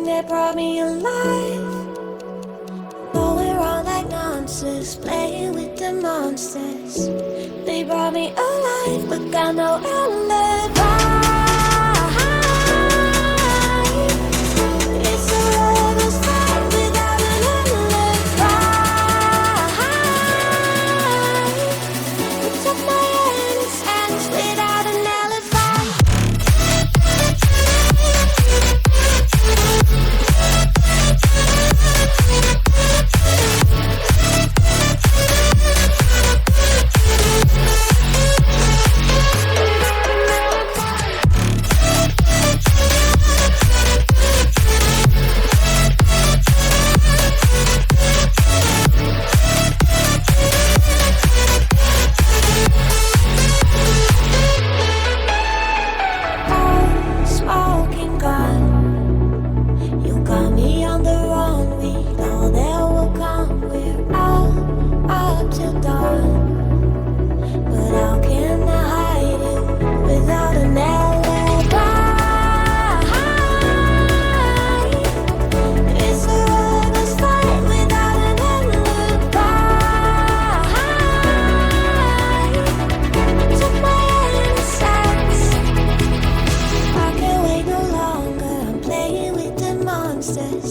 everything that brought me alive. Going around like nonsense, playing with the monsters. They brought me alive, but got no alibi. It's a rebel's fight without an alibi. Took my innocence without an alibi.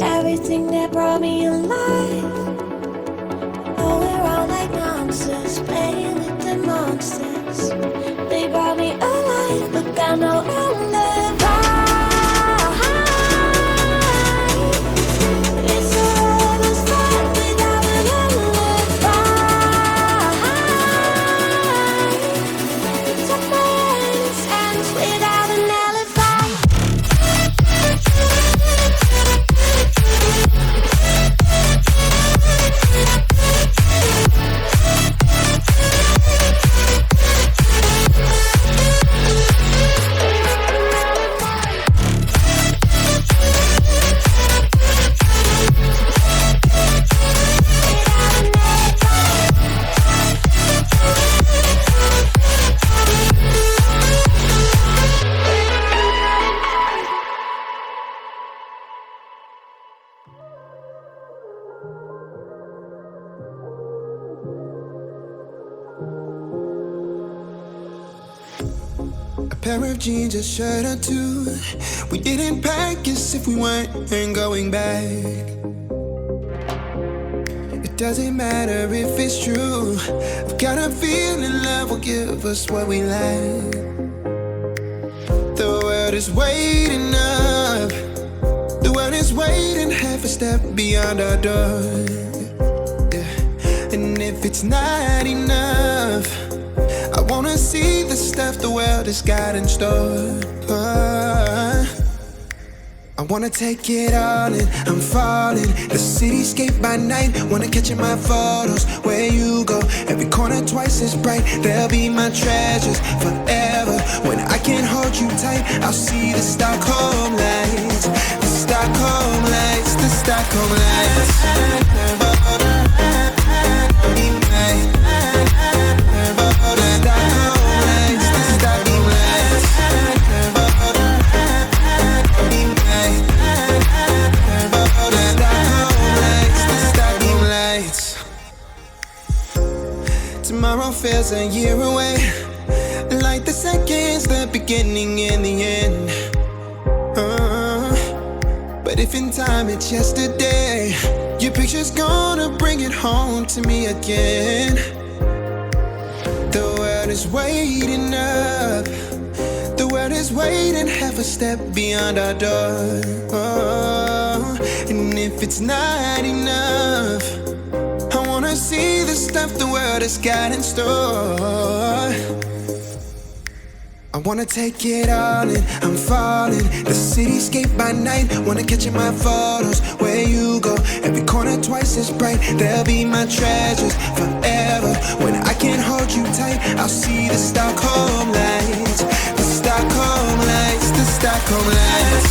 Everything that brought me alive. Going around like nonsense, playing with the monsters. They brought me alive, but got no alibi. It's a rebel's fight without an alibi. Took my innocence without an alibi. Pair of jeans, a shirt or two. We didn't pack as if we weren't going back. It doesn't matter if it's true. I've got a feeling love will give us what we lack. The world is waiting up. The world is waiting half a step beyond our door. Yeah. And if it's not enough, I wanna see the stuff the world has got in store. I wanna take it all in, I'm falling. The cityscape by night, wanna catch in my photos. Where you go, every corner twice as bright. They'll be my treasures forever. When I can't hold you tight, I'll see the Stockholm lights. The Stockholm lights, the Stockholm lights. Tomorrow feels a year away, like the seconds, the beginning and the end. But if in time it's yesterday, your picture's gonna bring it home to me again. The world is waiting up. The world is waiting half a step beyond our door. And if it's not enough, I wanna see the stuff the world has got in store. I wanna take it all in, I'm falling. The cityscape by night, wanna catch in my photos. Where you go, every corner twice as bright. They'll be my treasures forever. When I can't hold you tight, I'll see the Stockholm lights. The Stockholm lights, the Stockholm lights.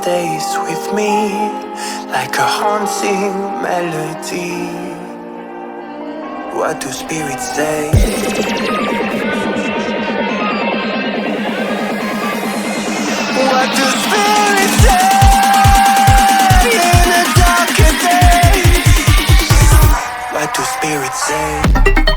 stays with me like a haunting melody. What do spirits say? What do spirits say in the darker days? What do spirits say?